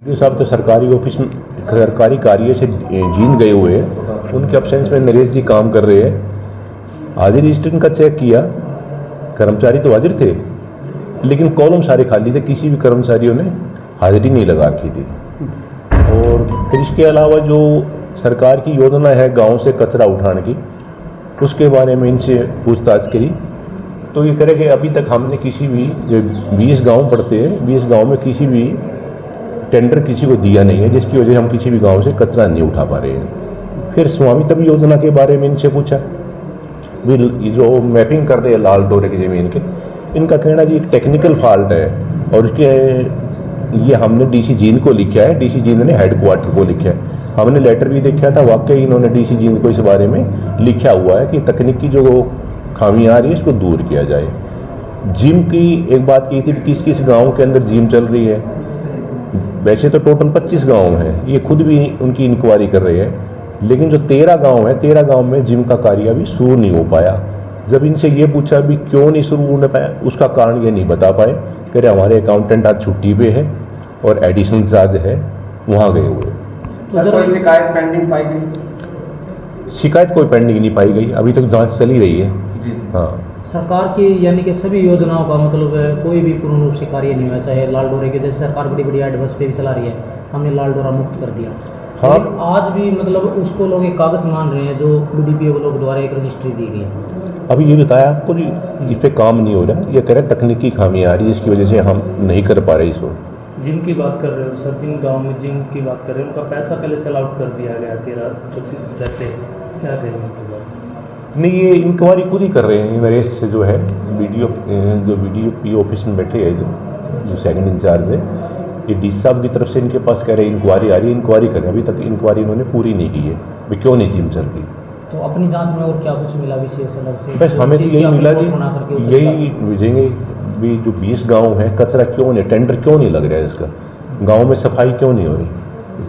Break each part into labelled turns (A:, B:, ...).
A: Video साहब तो सरकारी ऑफिस में सरकारी कार्य से जींद गए हुए हैं। उनके एब्सेंस में नरेश जी काम कर रहे हैं। हाजिरी रजिस्टर का चेक किया, कर्मचारी तो हाजिर थे लेकिन कॉलम सारे खाली थे, किसी भी कर्मचारियों ने हाजिरी नहीं लगा रखी थी। और फिर इसके अलावा जो सरकार की योजना है गांव से कचरा उठाने की, उसके बारे में इनसे पूछताछ करी तो ये करे कि अभी तक हमने किसी भी 20 गांव पड़ते हैं, 20 गांव में किसी भी टेंडर किसी को दिया नहीं है, जिसकी वजह से हम किसी भी गांव से कचरा नहीं उठा पा रहे हैं। फिर स्वामित्व योजना के बारे में इनसे पूछा, भी जो मैपिंग कर रहे हैं लाल डोरे की ज़मीन के, इनका कहना जी एक टेक्निकल फॉल्ट है और उसके ये हमने डीसी जींद को लिखा है, डीसी जींद ने हेडक्वार्टर को लिखा है। हमने लेटर भी देखा था, वाकई इन्होंने डीसी जींद को इस बारे में लिखा हुआ है कि तकनीकी जो खामी आ रही है इसको दूर किया जाए। जिम की एक बात की थी, किस किस गाँव के अंदर जिम चल रही है। वैसे तो टोटल 25 गांव हैं, ये खुद भी उनकी इंक्वायरी कर रहे हैं, लेकिन जो 13 गांव है, 13 गांव में जिम का कार्य अभी शुरू नहीं हो पाया। जब इनसे ये पूछा भी क्यों नहीं शुरू होने पाया, उसका कारण ये नहीं बता पाए। कह रहे हमारे अकाउंटेंट आज छुट्टी पे है और एडिशनल चार्ज है, वहाँ गए हुए।
B: सर कोई शिकायत पेंडिंग पाई गई?
A: शिकायत कोई पेंडिंग नहीं पाई गई, अभी तक जाँच चली रही है।
B: जी
A: हाँ,
C: सरकार की यानी कि सभी योजनाओं का मतलब है कोई भी पूर्ण रूप से कार्य नहीं हुआ, चाहे लाल डोरे के जैसे सरकार बड़ी बड़ी एड बस पे भी चला रही है, हमने लाल डोरा मुक्त कर दिया।
A: हाँ,
C: आज भी मतलब उसको लोग एक कागज मान रहे हैं जो बीडीपीओ लोग द्वारा एक रजिस्ट्री दी गई है।
A: अभी ये बताया आपको जी, इस पर काम नहीं हो रहा, ये कह रहे तकनीकी खामी आ रही है, इसकी वजह से हम नहीं कर पा रहे इसको।
D: जिम की बात कर रहे हो सर, जिन गांव में जिम की बात कर रहे हो, उनका पैसा पहले सेल आउट कर दिया गया 13 जो रहते हैं, क्या कहेंगे?
A: नहीं, ये इंक्वायरी खुद ही कर रहे हैं। नरेश से जो है बीडीओ ऑफिस में बैठे हैं, जो सेकंड इंचार्ज है, ये डी साहब की तरफ से इनके पास कह रहे हैं इंक्वायरी आ रही है, इंक्वायरी करें। अभी तक इंक्वायरी इन्होंने पूरी नहीं की है, भी क्यों नहीं जिम चल रही।
C: तो अपनी जांच में और क्या कुछ मिला विशेष अलग से?
A: बस हमें तो यही मिला कि यही भेजेंगे भी जो 20 गाँव हैं, कचरा क्यों नहीं, टेंडर क्यों नहीं लग रहा है इसका, गाँव में सफाई क्यों नहीं हो रही,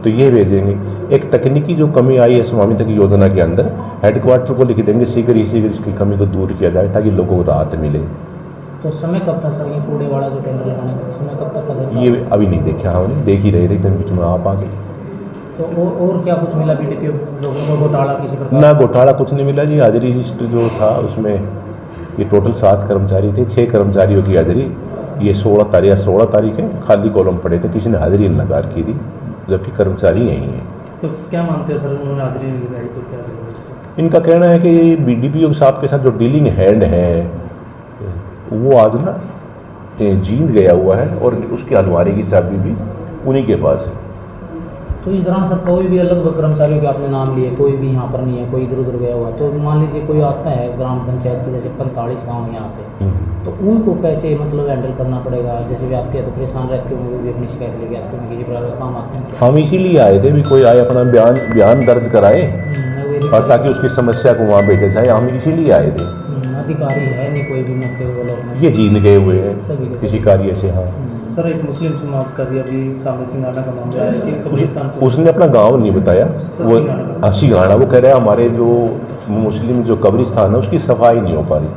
A: तो ये भेजेंगे। एक तकनीकी जो कमी आई है स्वामित्व की योजना के अंदर, हेडक्वार्टर को लिख देंगे शीघ्र ही शीघ्र इसकी कमी को दूर किया जाए ताकि लोगों को राहत मिले।
C: तो समय कब था सर ये कूड़े वाला जो टेंडर लगाने का समय कब तक का?
A: ये अभी नहीं देखा, हमने देख ही रहे थे, इतने बीच में आप आ गए।
C: तो और क्या कुछ मिला बीडीपीओ लोगों को? घोटाला किसी प्रकार?
A: ना घोटाला कुछ नहीं मिला जी। हाजिरी रजिस्टर जो था उसमें ये टोटल 7 कर्मचारी थे, 6 कर्मचारियों की हाजिरी ये 16 तारीख है खाली कॉलम पड़े थे, किसी ने हाजिरी नकार की थी, जबकि कर्मचारी यही हैं।
D: तो क्या मानते हैं सर, उन्होंने हाजिरी नहीं लगाई तो क्या करेंगे?
A: इनका कहना है कि बीडीपीओ साहब के साथ जो डीलिंग हैंड है वो आज ना जींद गया हुआ है और उसकी अलमारी की चाबी भी उन्हीं के पास है।
C: तो इस दौरान सर कोई भी अलग कर्मचारियों के आपने नाम लिए, कोई भी यहाँ पर नहीं है, कोई इधर उधर गया हुआ है, तो मान लीजिए कोई आता है ग्राम पंचायत के जैसे 45 गाँव यहाँ से, तो उनको कैसे मतलब हैंडल करना पड़ेगा? जैसे भी आते हैं तो परेशान रहते होंगे, वो भी अपनी शिकायत लेके आते होंगे, किसी प्रकार का काम आते हैं।
A: हम इसीलिए आए थे भी कोई आए अपना बयान दर्ज कराए और ताकि उसकी समस्या को वहाँ भेजा जाए, हम इसीलिए आए थे।
C: अधिकारी है नहीं कोई भी मौके वो लोग,
A: ये जींद गए हुए हैं किसी कार्य से। हाँ
D: सर, एक मुस्लिम समाज का भी अभी सामने सिंगाना का मामला है कि कब्रिस्तान को
A: उसने अपना गांव नहीं बताया, वो सिंगाना वो कह रहा है हमारे जो मुस्लिम जो कब्रिस्तान है उसकी सफाई नहीं हो पा रही,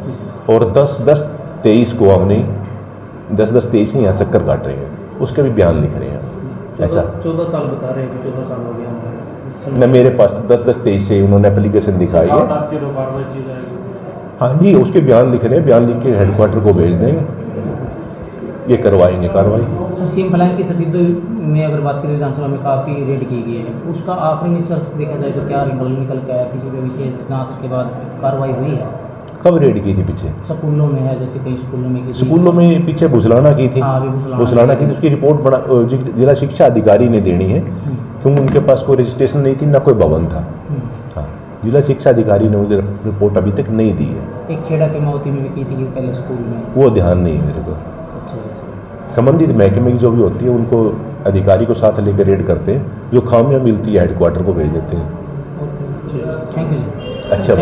A: और 10-10-23 को हमने 10-10-23 यहाँ चक्कर काट रहे हैं, उसके भी बयान लिख रहे हैं। ऐसा
D: 14 साल बता रहे हैं कि 14 साल हो गया
A: न, मेरे पास 10-10-23 से उन्होंने एप्लीकेशन दिखाई है। हाँ जी, उसके बयान लिख रहे हैं, बयान लिख के हेडक्वार्टर को भेज देंगे, ये करवाएंगे कार्रवाई।
C: सर सीएम प्लान की सफेदों में अगर बात करें विधानसभा में काफ़ी रेड की गई है, उसका आखिरी निष्कर्ष देखा जाए तो क्या निकल के आया? किसी पे विशेष जांच के बाद कार्रवाई हुई है?
A: कब रेड की थी पीछे?
C: स्कूलों में है, जैसे कई स्कूलों में की थी।
A: स्कूलों में पीछे भुसलाना की थी।
C: हाँ,
A: भुसलाना की थी, उसकी रिपोर्ट बना जिला शिक्षा अधिकारी ने देनी है, क्योंकि उनके पास कोई रजिस्ट्रेशन नहीं थी, ना कोई भवन था। हाँ, जिला शिक्षा अधिकारी ने मुझे रिपोर्ट अभी तक नहीं दी है।
C: एक खेड़ा के मोती में भी की थी पहले स्कूल में,
A: वो ध्यान नहीं है मेरे को।
C: अच्छा।
A: संबंधित महकमे की जो भी होती है उनको अधिकारी को साथ लेकर रेड करते हैं, जो खामियां मिलती है हेडक्वार्टर को भेज देते हैं।
C: Thank you.
A: अच्छा।